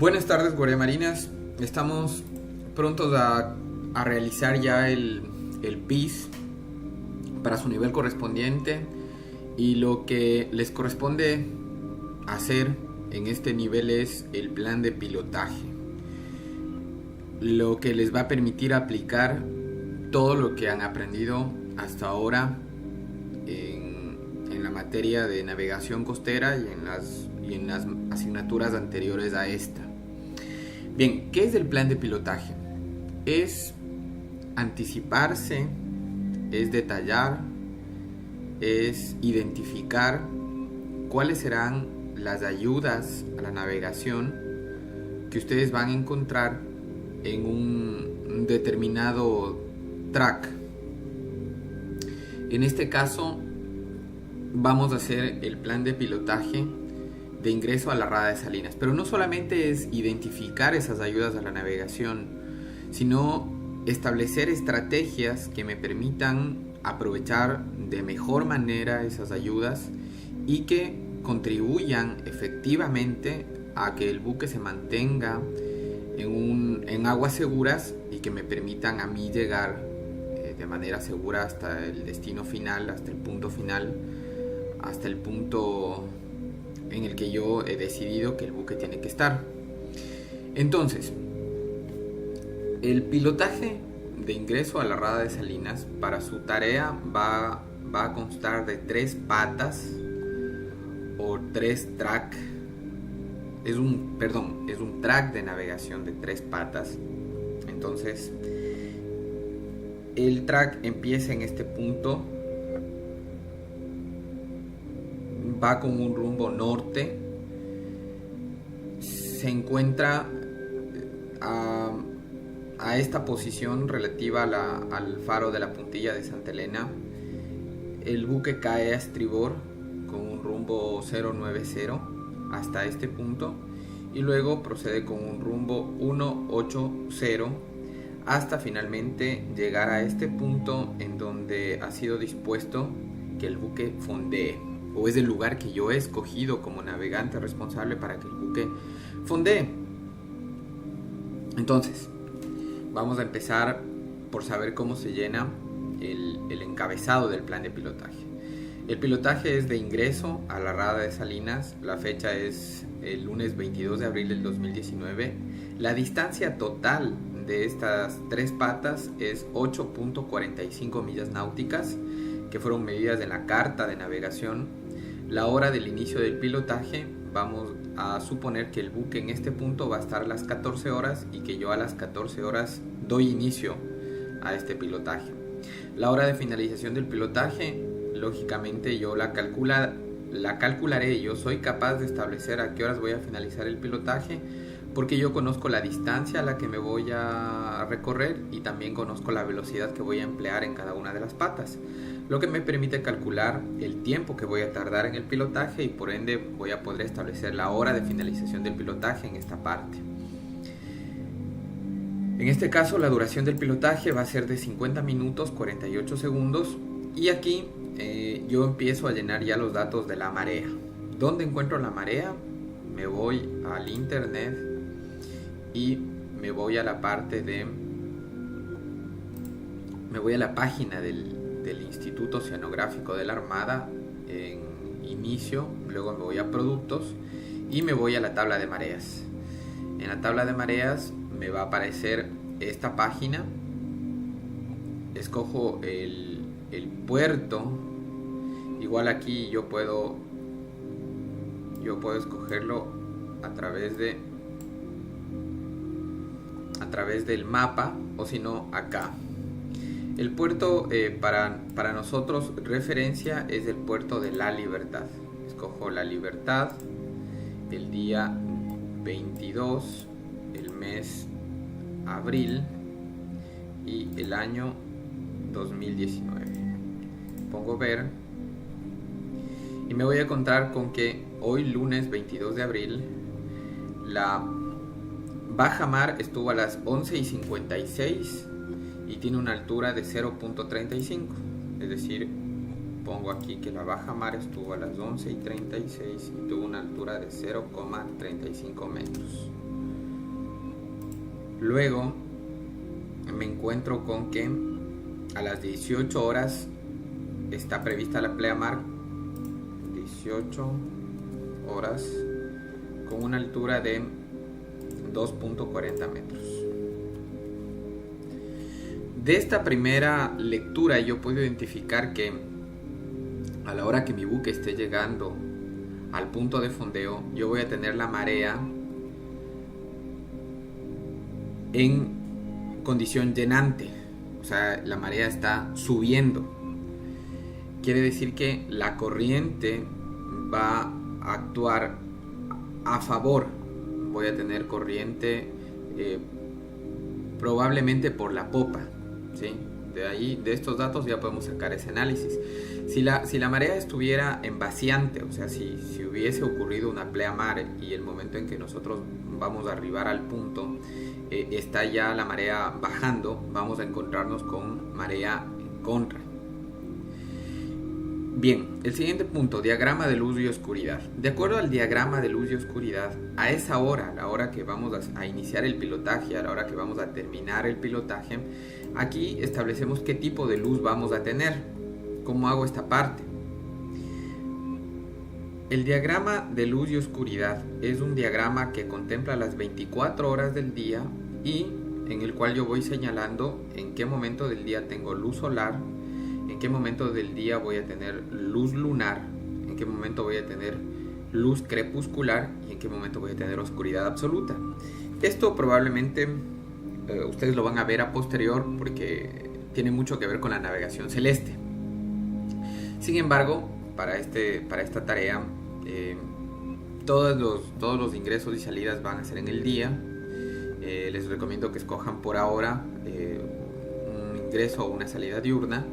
Buenas tardes, guardiamarinas. Estamos prontos a realizar ya el PIS para su nivel correspondiente, y lo que les corresponde hacer en este nivel es el plan de pilotaje, lo que les va a permitir aplicar todo lo que han aprendido hasta ahora en la materia de navegación costera y en las asignaturas anteriores a esta. Bien, ¿qué es el plan de pilotaje? Es anticiparse, es detallar, es identificar cuáles serán las ayudas a la navegación que ustedes van a encontrar en un determinado track. En este caso vamos a hacer el plan de pilotaje de ingreso a la rada de Salinas, pero no solamente es identificar esas ayudas a la navegación, sino establecer estrategias que me permitan aprovechar de mejor manera esas ayudas y que contribuyan efectivamente a que el buque se mantenga en aguas seguras y que me permitan a mí llegar de manera segura hasta el destino final, hasta el punto final, hasta el punto en el que yo he decidido que el buque tiene que estar. Entonces, el pilotaje de ingreso a la rada de Salinas, para su tarea va a constar de 3 patas o 3 track. Es un track de navegación de 3 patas. Entonces, el track empieza en este punto, va con un rumbo norte, se encuentra a esta posición relativa al faro de la puntilla de Santa Elena. El buque cae a estribor con un rumbo 090 hasta este punto, y luego procede con un rumbo 180 hasta finalmente llegar a este punto en donde ha sido dispuesto que el buque fondee, o es el lugar que yo he escogido como navegante responsable para que el buque fondee. Entonces, vamos a empezar por saber cómo se llena el encabezado del plan de pilotaje. El pilotaje es de ingreso a la rada de Salinas. La fecha es el lunes 22 de abril del 2019. La distancia total de estas 3 patas es 8.45 millas náuticas, que fueron medidas en la carta de navegación. La hora del inicio del pilotaje, vamos a suponer que el buque en este punto va a estar a las 14 horas y que yo a las 14 horas doy inicio a este pilotaje. La hora de finalización del pilotaje, lógicamente yo la calcularé. Yo soy capaz de establecer a qué horas voy a finalizar el pilotaje, porque yo conozco la distancia a la que me voy a recorrer y también conozco la velocidad que voy a emplear en cada una de las patas, lo que me permite calcular el tiempo que voy a tardar en el pilotaje, y por ende voy a poder establecer la hora de finalización del pilotaje en esta parte. En este caso, la duración del pilotaje va a ser de 50 minutos 48 segundos, y aquí yo empiezo a llenar ya los datos de la marea. ¿Dónde encuentro la marea? Me voy al internet y me voy a la página del Instituto Oceanográfico de la Armada en inicio, luego me voy a productos y me voy a la tabla de mareas. En la tabla de mareas me va a aparecer esta página, escojo el puerto. Igual aquí yo puedo escogerlo a través del mapa, o si no acá. El puerto para nosotros referencia es el puerto de La Libertad. Escojo La Libertad, el día 22, el mes abril y el año 2019. Pongo ver y me voy a encontrar con que hoy, lunes 22 de abril, la baja mar estuvo a las 11:56 y tiene una altura de 0.35, es decir, pongo aquí que la baja mar estuvo a las 11:36 y tuvo una altura de 0,35 metros. Luego me encuentro con que a las 18 horas está prevista la pleamar, 18 horas, con una altura de 2.40 metros. De esta primera lectura yo puedo identificar que a la hora que mi buque esté llegando al punto de fondeo, yo voy a tener la marea en condición llenante, o sea, la marea está subiendo. Quiere decir que la corriente va a actuar a favor. Voy a tener corriente probablemente por la popa, ¿sí? De ahí, de estos datos ya podemos sacar ese análisis. Si la marea estuviera en vaciante, o sea, si hubiese ocurrido una pleamar y el momento en que nosotros vamos a arribar al punto, está ya la marea bajando, vamos a encontrarnos con marea en contra. Bien, el siguiente punto, diagrama de luz y oscuridad. De acuerdo al diagrama de luz y oscuridad, a esa hora, a la hora que vamos a iniciar el pilotaje, a la hora que vamos a terminar el pilotaje, aquí establecemos qué tipo de luz vamos a tener. ¿Cómo hago esta parte? El diagrama de luz y oscuridad es un diagrama que contempla las 24 horas del día y en el cual yo voy señalando en qué momento del día tengo luz solar, en qué momento del día voy a tener luz lunar, en qué momento voy a tener luz crepuscular y en qué momento voy a tener oscuridad absoluta. Esto probablemente ustedes lo van a ver a posterior porque tiene mucho que ver con la navegación celeste. Sin embargo, para esta tarea, todos los ingresos y salidas van a ser en el día. Les recomiendo que escojan por ahora un ingreso o una salida diurna.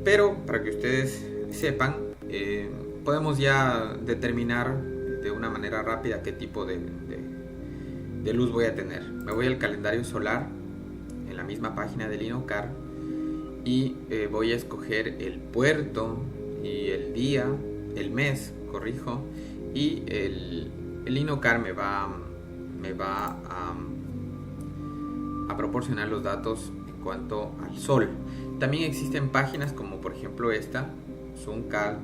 Pero para que ustedes sepan, podemos ya determinar de una manera rápida qué tipo de luz voy a tener. Me voy al calendario solar en la misma página del INOCAR y voy a escoger el puerto y el día, el mes, corrijo, y el INOCAR me va a proporcionar los datos en cuanto al sol. También existen páginas como por ejemplo esta, ZoomCalc,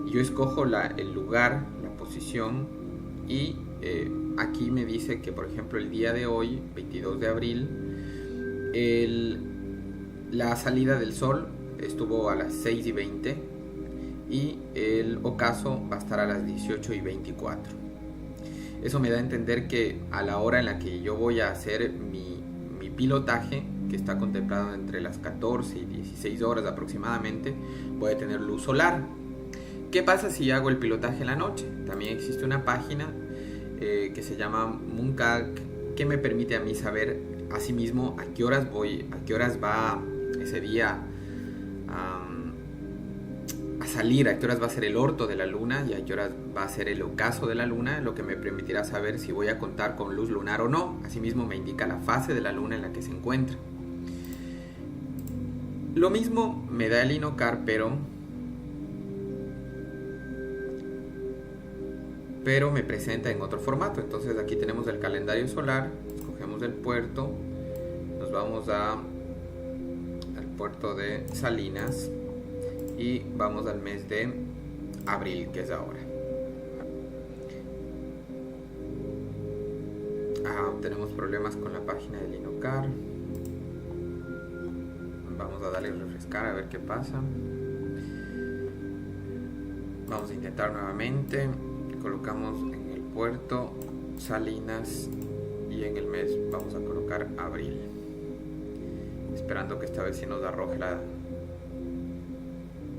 y yo escojo el lugar, la posición y aquí me dice que por ejemplo el día de hoy, 22 de abril, la salida del sol estuvo a las 6:20 y el ocaso va a estar a las 18:24. Eso me da a entender que a la hora en la que yo voy a hacer mi pilotaje, que está contemplado entre las 14 y 16 horas aproximadamente, voy a tener luz solar. ¿Qué pasa si hago el pilotaje en la noche? También existe una página que se llama MoonCalc, que me permite a mí saber asimismo a qué horas va ese día a salir, a qué horas va a ser el orto de la luna y a qué horas va a ser el ocaso de la luna, lo que me permitirá saber si voy a contar con luz lunar o no. Asimismo me indica la fase de la luna en la que se encuentra. Lo mismo me da el INOCAR, pero me presenta en otro formato. Entonces aquí tenemos el calendario solar, escogemos el puerto, nos vamos al puerto de Salinas y vamos al mes de abril, que es ahora. Tenemos problemas con la página del INOCAR. Vamos a darle a refrescar a ver qué pasa. Vamos a intentar nuevamente. Colocamos en el puerto Salinas y en el mes vamos a colocar abril, esperando que esta vez sí nos arroje la...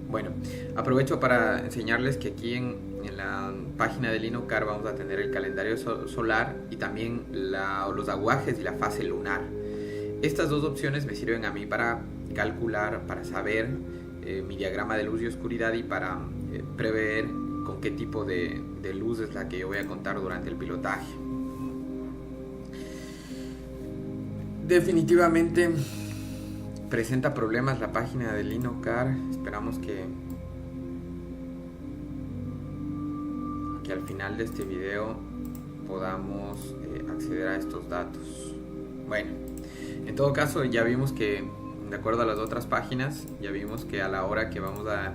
Bueno, aprovecho para enseñarles que aquí en la página del INOCAR vamos a tener el calendario solar y también los aguajes y la fase lunar. Estas dos opciones me sirven a mí para calcular, para saber mi diagrama de luz y oscuridad y para prever con qué tipo de luz es la que yo voy a contar durante el pilotaje. Definitivamente presenta problemas la página del INOCAR. Esperamos que al final de este video podamos acceder a estos datos. Bueno, en todo caso ya vimos que, de acuerdo a las otras páginas, ya vimos que a la hora que vamos a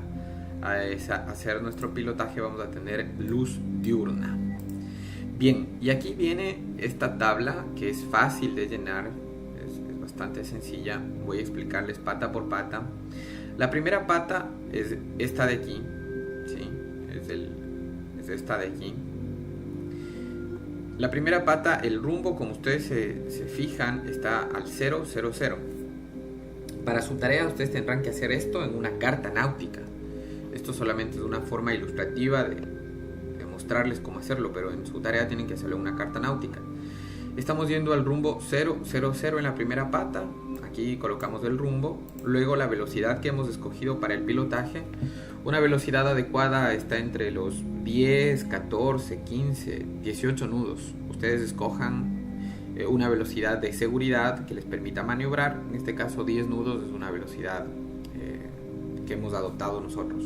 hacer nuestro pilotaje vamos a tener luz diurna. Bien, y aquí viene esta tabla que es fácil de llenar, es bastante sencilla. Voy a explicarles pata por pata. La primera pata es esta de aquí, ¿sí? Es esta de aquí. La primera pata, el rumbo, como ustedes se fijan, está al 0, 0, 0. Para su tarea ustedes tendrán que hacer esto en una carta náutica. Esto solamente es una forma ilustrativa de mostrarles cómo hacerlo, pero en su tarea tienen que hacerlo en una carta náutica. Estamos yendo al rumbo 0, 0, 0 en la primera pata. Aquí colocamos el rumbo. Luego la velocidad que hemos escogido para el pilotaje. Una velocidad adecuada está entre los 10, 14, 15, 18 nudos. Ustedes escojan una velocidad de seguridad que les permita maniobrar. En este caso 10 nudos es una velocidad que hemos adoptado nosotros.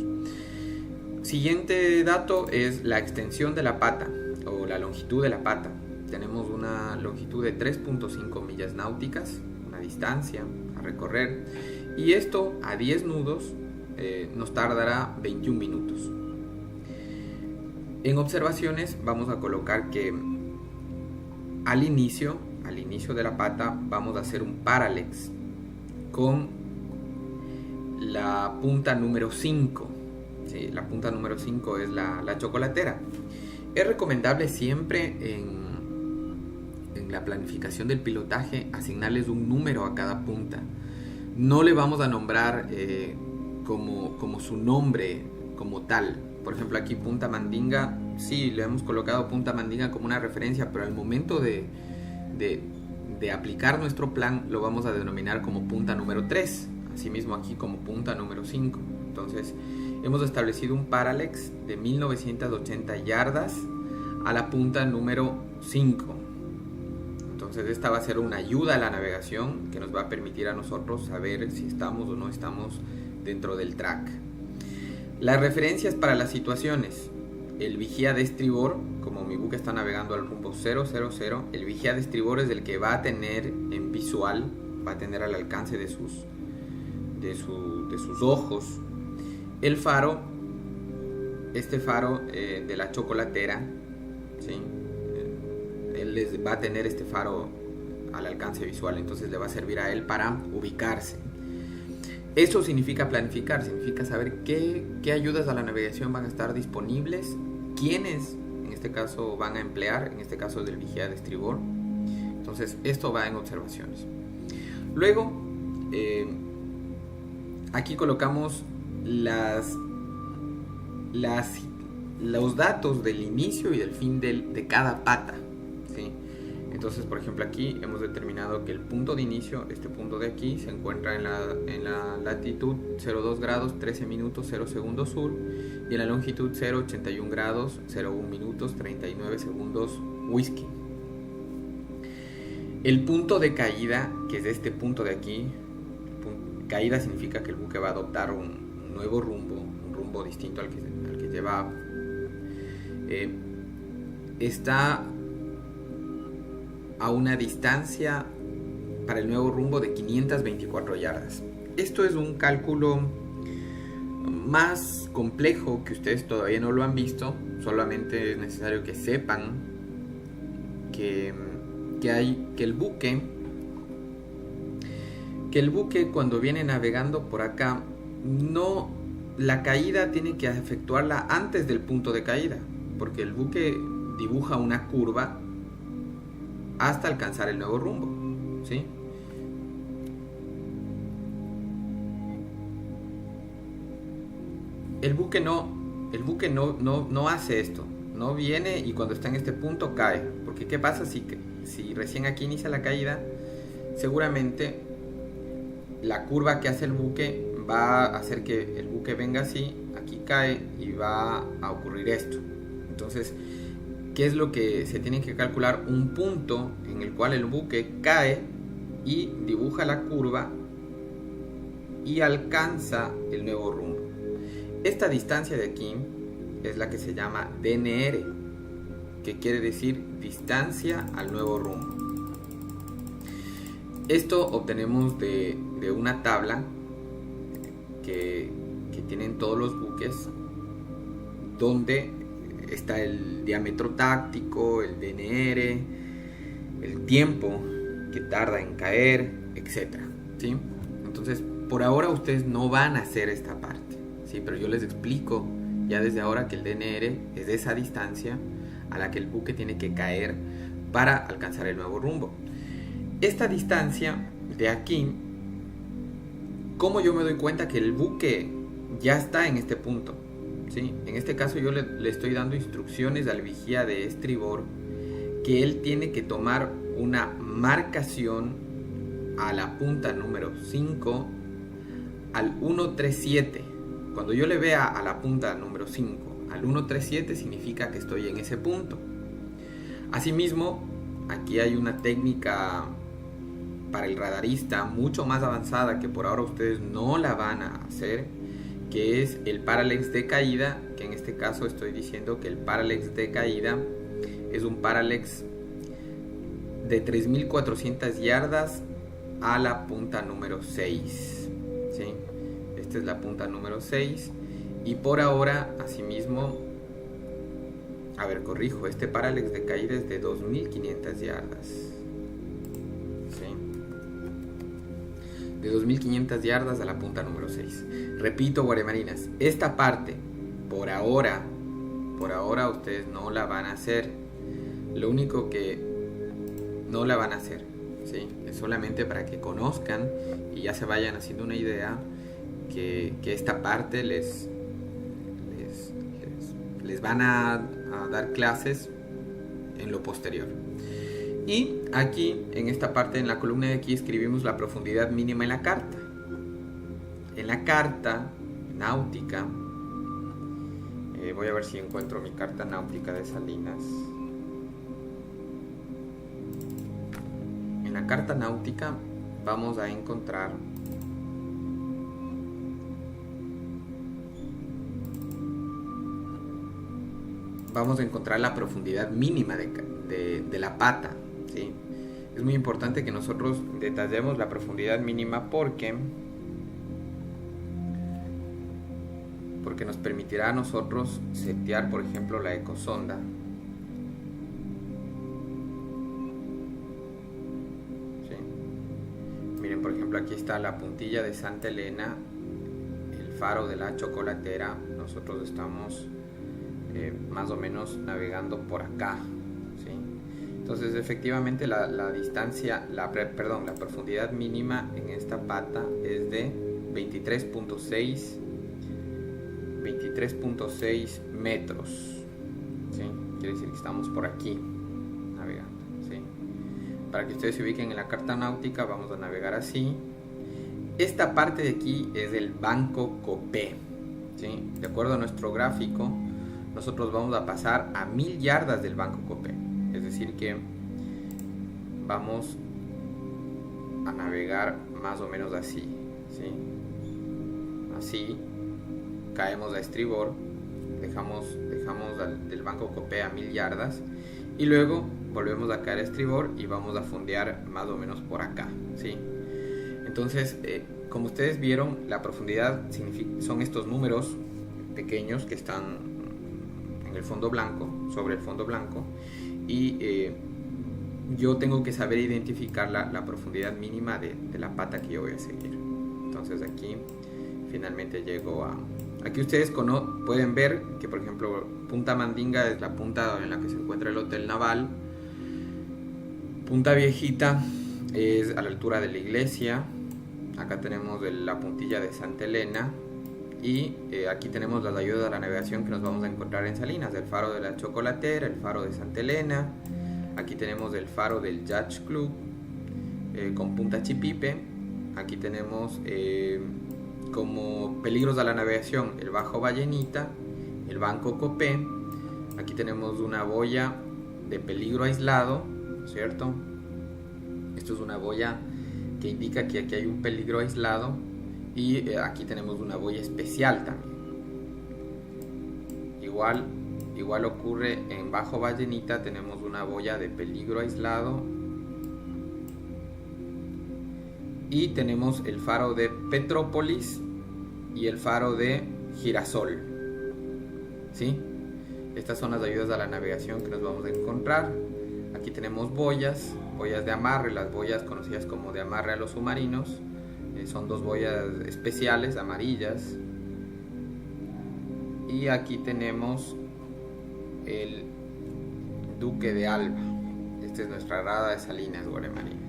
Siguiente dato es la extensión de la pata o la longitud de la pata. Tenemos una longitud de 3.5 millas náuticas, una distancia a recorrer, y esto a 10 nudos nos tardará 21 minutos. En observaciones vamos a colocar que al inicio de la pata vamos a hacer un parallax con la punta número 5. ¿Sí? La punta número 5 es la chocolatera. Es recomendable siempre en la planificación del pilotaje asignarles un número a cada punta. No le vamos a nombrar como su nombre como tal. Por ejemplo, aquí Punta Mandinga, sí, le hemos colocado Punta Mandinga como una referencia, pero al momento de aplicar nuestro plan lo vamos a denominar como punta número 3. Asimismo aquí como punta número 5. Entonces hemos establecido un parallax de 1980 yardas a la punta número 5. Entonces esta va a ser una ayuda a la navegación que nos va a permitir a nosotros saber si estamos o no estamos dentro del track. Las referencias para las situaciones: el vigía de estribor, como mi buque está navegando al rumbo 000, el vigía de estribor es el que va a tener en visual, va a tener al alcance de sus ojos el faro, este faro de la chocolatera, ¿sí? Él va a tener este faro al alcance visual, entonces le va a servir a él para ubicarse. Eso significa planificar, significa saber qué ayudas a la navegación van a estar disponibles, quiénes en este caso van a emplear, en este caso del vigía de estribor. Entonces esto va en observaciones. Luego aquí colocamos los datos del inicio y del fin de cada pata, ¿sí? Entonces, por ejemplo, aquí hemos determinado que el punto de inicio, este punto de aquí, se encuentra en la latitud 02 grados 13 minutos 0 segundos sur y en la longitud 081 grados 01 minutos 39 segundos whisky. El punto de caída, que es este punto de aquí, caída significa que el buque va a adoptar un nuevo rumbo, un rumbo distinto al que llevaba. Está a una distancia para el nuevo rumbo de 524 yardas. Esto es un cálculo más complejo que ustedes todavía no lo han visto. Solamente es necesario que sepan que el buque cuando viene navegando por acá, la caída tiene que efectuarla antes del punto de caída, porque el buque dibuja una curva hasta alcanzar el nuevo rumbo, ¿sí? El buque no hace esto, no viene y cuando está en este punto cae, porque ¿qué pasa si recién aquí inicia la caída? Seguramente la curva que hace el buque va a hacer que el buque venga así, aquí cae y va a ocurrir esto. Entonces, ¿qué es lo que se tiene que calcular? Un punto en el cual el buque cae y dibuja la curva y alcanza el nuevo rumbo. Esta distancia de aquí es la que se llama DNR. que quiere decir distancia al nuevo rumbo. Esto obtenemos de una tabla que tienen todos los buques, donde está el diámetro táctico, el DNR, el tiempo que tarda en caer, etc. ¿Sí? Entonces, por ahora ustedes no van a hacer esta parte, ¿sí? Pero yo les explico ya desde ahora que el DNR es esa distancia a la que el buque tiene que caer para alcanzar el nuevo rumbo. Esta distancia de aquí, ¿cómo yo me doy cuenta que el buque ya está en este punto? ¿Sí? En este caso yo le estoy dando instrucciones al vigía de estribor que él tiene que tomar una marcación a la punta número 5 al 137. Cuando yo le vea a la punta número 5 al 137 significa que estoy en ese punto. Asimismo, aquí hay una técnica para el radarista mucho más avanzada que por ahora ustedes no la van a hacer, que es el parallax de caída, que en este caso estoy diciendo que el parallax de caída es un parallax de 3400 yardas a la punta número 6, ¿sí? Esta es la punta número 6 y por ahora, asimismo, corrijo, este parallax de caída es de 2500 yardas, ¿sí? De 2500 yardas a la punta número 6. Repito, guaremarinas, esta parte, por ahora ustedes no la van a hacer. Lo único que no la van a hacer, ¿sí? Es solamente para que conozcan y ya se vayan haciendo una idea que esta parte les van a dar clases en lo posterior. Y aquí, en esta parte, en la columna de aquí, escribimos la profundidad mínima en la carta. En la carta náutica, voy a ver si encuentro mi carta náutica de Salinas. En la carta náutica vamos a encontrar la profundidad mínima de la pata, ¿sí? Es muy importante que nosotros detallemos la profundidad mínima porque nos permitirá a nosotros setear, por ejemplo, la ecosonda. ¿Sí? Miren, por ejemplo, aquí está la puntilla de Santa Elena, el faro de la Chocolatera. Nosotros estamos más o menos navegando por acá, ¿sí? Entonces efectivamente la distancia, la profundidad mínima en esta pata es de 23.6 metros, ¿sí? Quiere decir que estamos por aquí navegando, ¿sí? Para que ustedes se ubiquen en la carta náutica, vamos a navegar así. Esta parte de aquí es el banco Copé, ¿sí? De acuerdo a nuestro gráfico, nosotros vamos a pasar a 1000 yardas del banco Copé, es decir que vamos a navegar más o menos así, ¿sí? Así caemos a estribor, dejamos del banco Copé a 1000 yardas y luego volvemos a caer a estribor y vamos a fondear más o menos por acá, ¿sí? Entonces, como ustedes vieron, la profundidad son estos números pequeños que están en el fondo blanco, sobre el fondo blanco, y yo tengo que saber identificar la profundidad mínima de la pata que yo voy a seguir. Entonces aquí finalmente llego a... Aquí ustedes pueden ver que, por ejemplo, Punta Mandinga es la punta en la que se encuentra el Hotel Naval. Punta Viejita es a la altura de la iglesia. Acá tenemos la puntilla de Santa Elena. Y aquí tenemos las ayudas a la navegación que nos vamos a encontrar en Salinas, el faro de la Chocolatera, el faro de Santa Elena. Aquí tenemos el faro del Yacht Club con Punta Chipipe. Aquí tenemos como peligros a la navegación el Bajo Ballenita, el Banco Copé. Aquí tenemos una boya de peligro aislado, ¿cierto? Esto es una boya que indica que aquí hay un peligro aislado. Y aquí tenemos una boya especial también. Igual igual ocurre en Bajo Vallenita, tenemos una boya de peligro aislado. Y tenemos el faro de Petrópolis y el faro de Girasol. ¿Sí? Estas son las ayudas a la navegación que nos vamos a encontrar. Aquí tenemos boyas de amarre, las boyas conocidas como de amarre a los submarinos. Son dos boyas especiales, amarillas. Y aquí tenemos el Duque de Alba. Esta es nuestra rada de Salinas, Guaremarinas.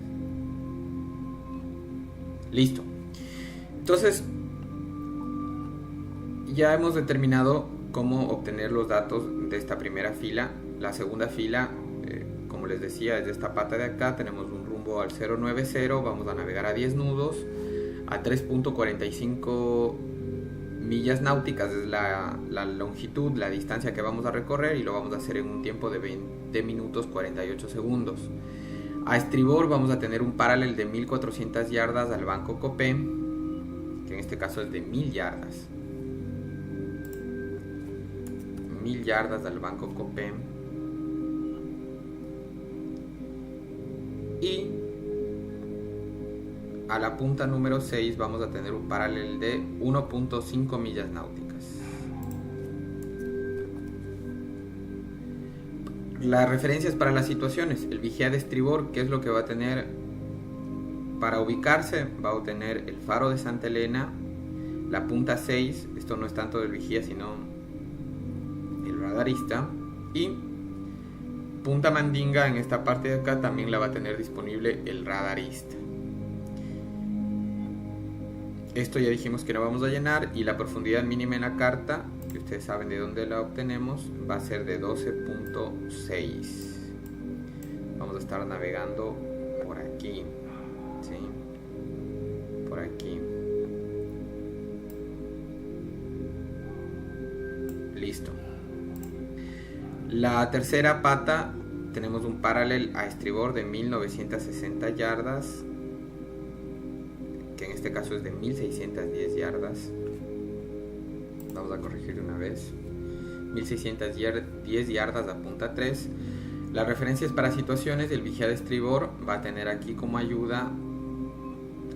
Listo. Entonces, ya hemos determinado cómo obtener los datos de esta primera fila. La segunda fila, como les decía, es de esta pata de acá. Tenemos un rumbo al 090, vamos a navegar a 10 nudos, a 3.45 millas náuticas es la longitud, la distancia que vamos a recorrer, y lo vamos a hacer en un tiempo de 20 minutos 48 segundos. A estribor vamos a tener un paralel de 1400 yardas al banco Copem, que en este caso es de 1000 yardas. 1000 yardas al banco Copem. Y a la punta número 6 vamos a tener un paralel de 1.5 millas náuticas. Las referencias para las situaciones: el vigía de estribor, ¿qué es lo que va a tener para ubicarse? Va a obtener el faro de Santa Elena, la punta 6, esto no es tanto del vigía sino el radarista, y punta Mandinga, en esta parte de acá también la va a tener disponible el radarista. Esto ya dijimos que no vamos a llenar, y la profundidad mínima en la carta, que ustedes saben de dónde la obtenemos, va a ser de 12.6. Vamos a estar navegando por aquí, ¿sí? Por aquí. Listo. La tercera pata tenemos un paralel a estribor de 1960 yardas, que en este caso es de 1610 yardas. Vamos a corregir una vez. 1610 yardas a punta 3. Las referencias para situaciones: el vigía de estribor va a tener aquí como ayuda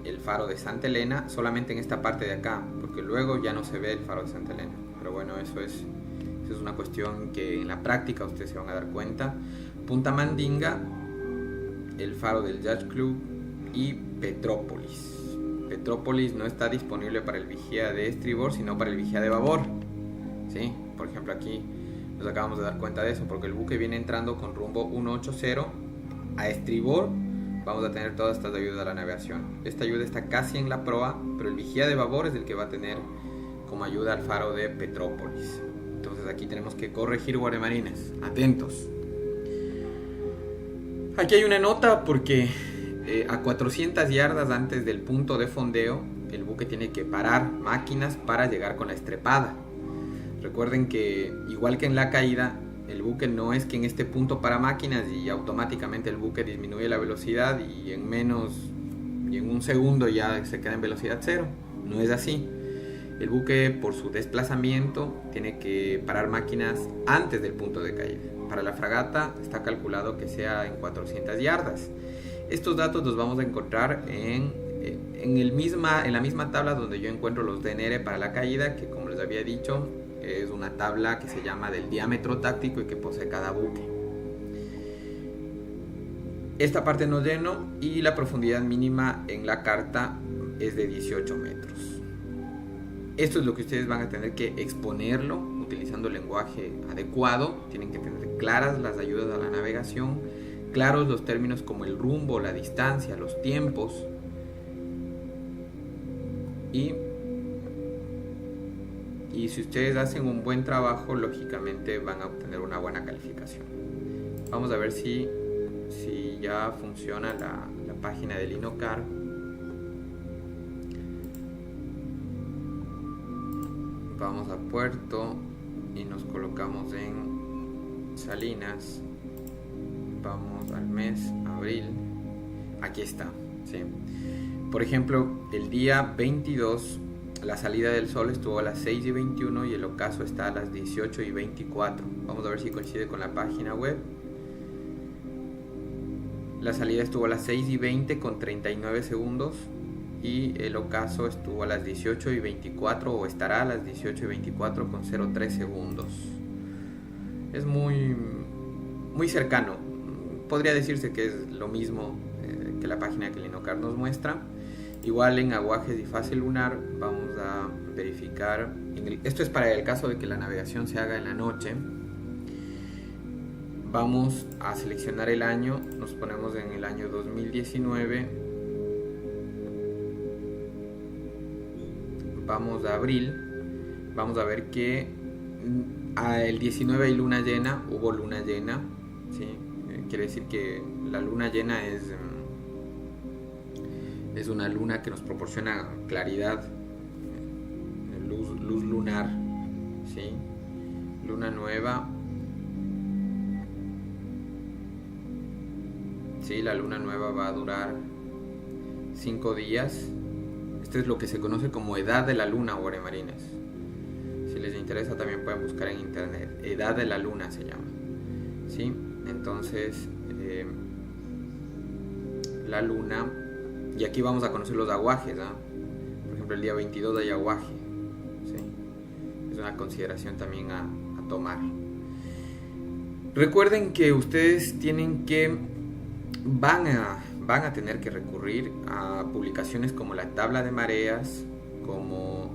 el faro de Santa Elena, solamente en esta parte de acá, porque luego ya no se ve el faro de Santa Elena. Pero bueno, eso es una cuestión que en la práctica ustedes se van a dar cuenta. Punta Mandinga, el faro del Yacht Club, y Petrópolis. Petrópolis no está disponible para el vigía de estribor, sino para el vigía de babor, ¿sí? Por ejemplo, aquí nos acabamos de dar cuenta de eso, porque el buque viene entrando con rumbo 180. A estribor vamos a tener todas estas ayudas a la navegación. Esta ayuda está casi en la proa, pero el vigía de babor es el que va a tener como ayuda al faro de Petrópolis. Entonces aquí tenemos que corregir, guaremarinas. Atentos. Aquí hay una nota porque a 400 yardas antes del punto de fondeo, el buque tiene que parar máquinas para llegar con la estrepada. Recuerden que, igual que en la caída, el buque no es que en este punto para máquinas y automáticamente el buque disminuye la velocidad y en un segundo ya se queda en velocidad cero. No es así. El buque, por su desplazamiento, tiene que parar máquinas antes del punto de caída. Para la fragata está calculado que sea en 400 yardas. Estos datos los vamos a encontrar en la misma tabla donde yo encuentro los DNR para la caída, que, como les había dicho, es una tabla que se llama del diámetro táctico y que posee cada buque. Esta parte no lleno, y la profundidad mínima en la carta es de 18 metros. Esto es lo que ustedes van a tener que exponerlo utilizando el lenguaje adecuado. Tienen que tener claras las ayudas a la navegación, claros los términos como el rumbo, la distancia, los tiempos, y si ustedes hacen un buen trabajo, lógicamente van a obtener una buena calificación. Vamos a ver si ya funciona la página del INOCAR. Vamos a puerto y nos colocamos en Salinas. Vamos al mes, abril. Aquí está, ¿sí? Por ejemplo, el día 22 La salida del sol estuvo a las 6:21 y el ocaso está a las 18:24. Vamos a ver si coincide con la página web. La salida estuvo a las 6:20 con 39 segundos y el ocaso estuvo a las 18:24 o estará a las 18:24 con 03 segundos. Es muy cercano. Podría decirse que es lo mismo que la página que el INOCAR nos muestra. Igual en aguajes y fase lunar vamos a verificar, esto es para el caso de que la navegación se haga en la noche. Vamos a seleccionar el año, nos ponemos en el año 2019, vamos a abril, vamos a ver que el 19 hay luna llena, hubo luna llena, ¿sí? Quiere decir que la luna llena es una luna que nos proporciona claridad, luz lunar, ¿sí? Luna nueva, ¿sí? La luna nueva va a durar 5 días. Esto es lo que se conoce como edad de la luna, guaremarines. Si les interesa también pueden buscar en internet, edad de la luna se llama, ¿sí? Entonces la luna, y aquí vamos a conocer los aguajes, ¿eh? Por ejemplo, el día 22 hay aguaje, ¿sí? Es una consideración también a tomar. Recuerden que ustedes van a tener que recurrir a publicaciones como la tabla de mareas, como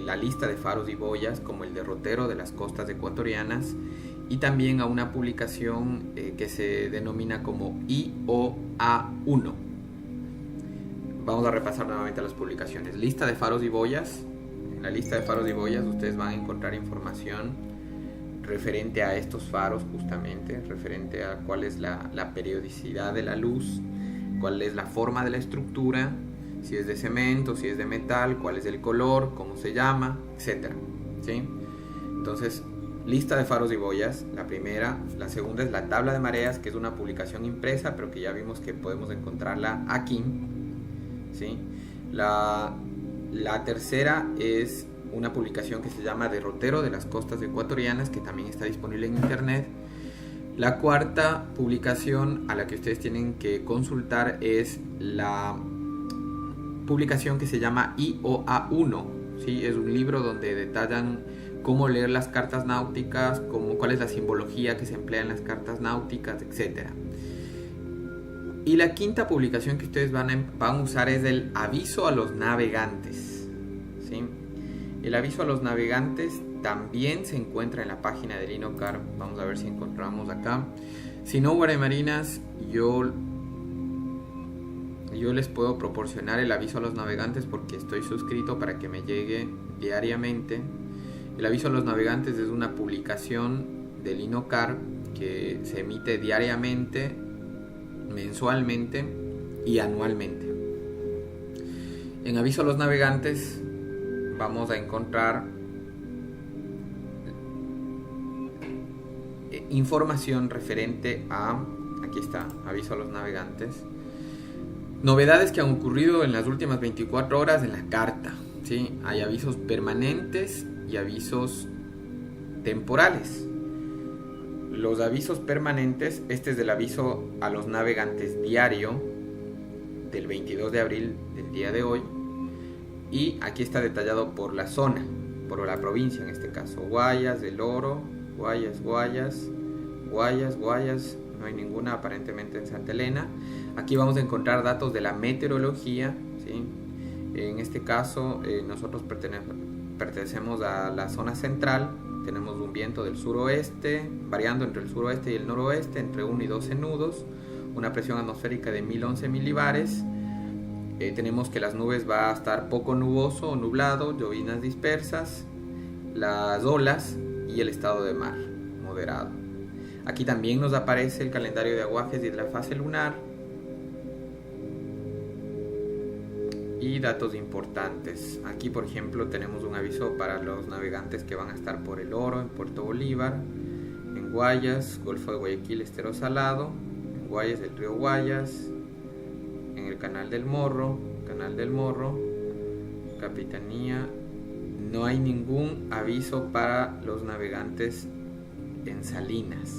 la lista de faros y boyas, como el derrotero de las costas ecuatorianas, y también a una publicación que se denomina como IOA1. Vamos a repasar nuevamente las publicaciones. Lista de faros y boyas. En la lista de faros y boyas ustedes van a encontrar información referente a estos faros, justamente, referente a cuál es la periodicidad de la luz, cuál es la forma de la estructura, si es de cemento, si es de metal, cuál es el color, cómo se llama, etc. ¿Sí? Entonces, lista de faros y boyas, la primera. La segunda es la tabla de mareas, que es una publicación impresa, pero que ya vimos que podemos encontrarla aquí, ¿sí? La tercera es una publicación que se llama Derrotero de las costas ecuatorianas, que también está disponible en internet. La cuarta publicación a la que ustedes tienen que consultar es la publicación que se llama IOA1, ¿sí? Es un libro donde detallan cómo leer las cartas náuticas, cuál es la simbología que se emplea en las cartas náuticas, etc. Y la quinta publicación que ustedes van a usar es el aviso a los navegantes, ¿sí? El aviso a los navegantes también se encuentra en la página del INOCAR. Vamos a ver si encontramos acá. Si no, guaremarines, yo les puedo proporcionar el aviso a los navegantes porque estoy suscrito para que me llegue diariamente. El aviso a los navegantes es una publicación del INOCAR que se emite diariamente, mensualmente y anualmente. En aviso a los navegantes vamos a encontrar información referente a, aquí está, aviso a los navegantes, novedades que han ocurrido en las últimas 24 horas en la carta, ¿sí? Hay avisos permanentes y avisos temporales. Los avisos permanentes, este es el aviso a los navegantes diario del 22 de abril del día de hoy, y aquí está detallado por la zona, por la provincia en este caso: Guayas, El Oro, Guayas, no hay ninguna aparentemente en Santa Elena. Aquí vamos a encontrar datos de la meteorología, ¿sí? En este caso nosotros pertenecemos a la zona central. Tenemos un viento del suroeste, variando entre el suroeste y el noroeste, entre 1 y 12 nudos, una presión atmosférica de 1011 milibares. Tenemos que las nubes va a estar poco nuboso o nublado, llovinas dispersas, las olas y el estado de mar moderado. Aquí también nos aparece el calendario de aguajes y de la fase lunar y datos importantes. Aquí, por ejemplo, tenemos un aviso para los navegantes que van a estar por El Oro, en Puerto Bolívar, en Guayas, Golfo de Guayaquil, Estero Salado, en Guayas, el río Guayas, en el Canal del Morro, Capitanía, no hay ningún aviso para los navegantes en Salinas.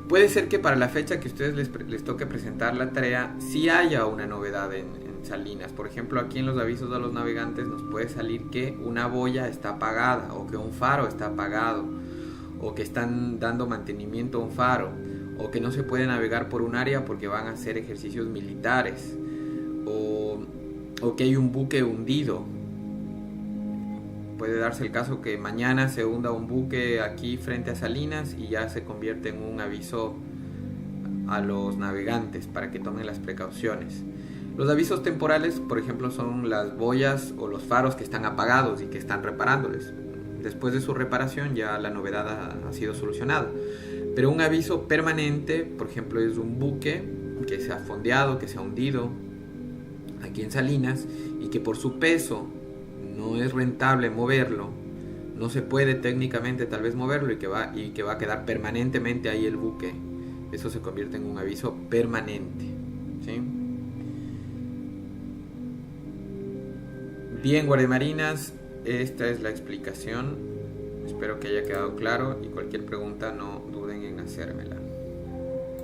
Puede ser que para la fecha que a ustedes les toque presentar la tarea, sí haya una novedad en Salinas. Por ejemplo, aquí en los avisos a los navegantes nos puede salir que una boya está apagada, o que un faro está apagado, o que están dando mantenimiento a un faro, o que no se puede navegar por un área porque van a hacer ejercicios militares, o que hay un buque hundido. Puede darse el caso que mañana se hunda un buque aquí frente a Salinas y ya se convierte en un aviso a los navegantes para que tomen las precauciones. Los avisos temporales, por ejemplo, son las boyas o los faros que están apagados y que están reparándoles. Después de su reparación ya la novedad ha sido solucionada. Pero un aviso permanente, por ejemplo, es un buque que se ha fondeado, que se ha hundido aquí en Salinas y que por su peso no es rentable moverlo, no se puede técnicamente tal vez moverlo y que va a quedar permanentemente ahí el buque. Eso se convierte en un aviso permanente, ¿sí? Bien, guardiamarinas, esta es la explicación. Espero que haya quedado claro y cualquier pregunta no duden en hacérmela.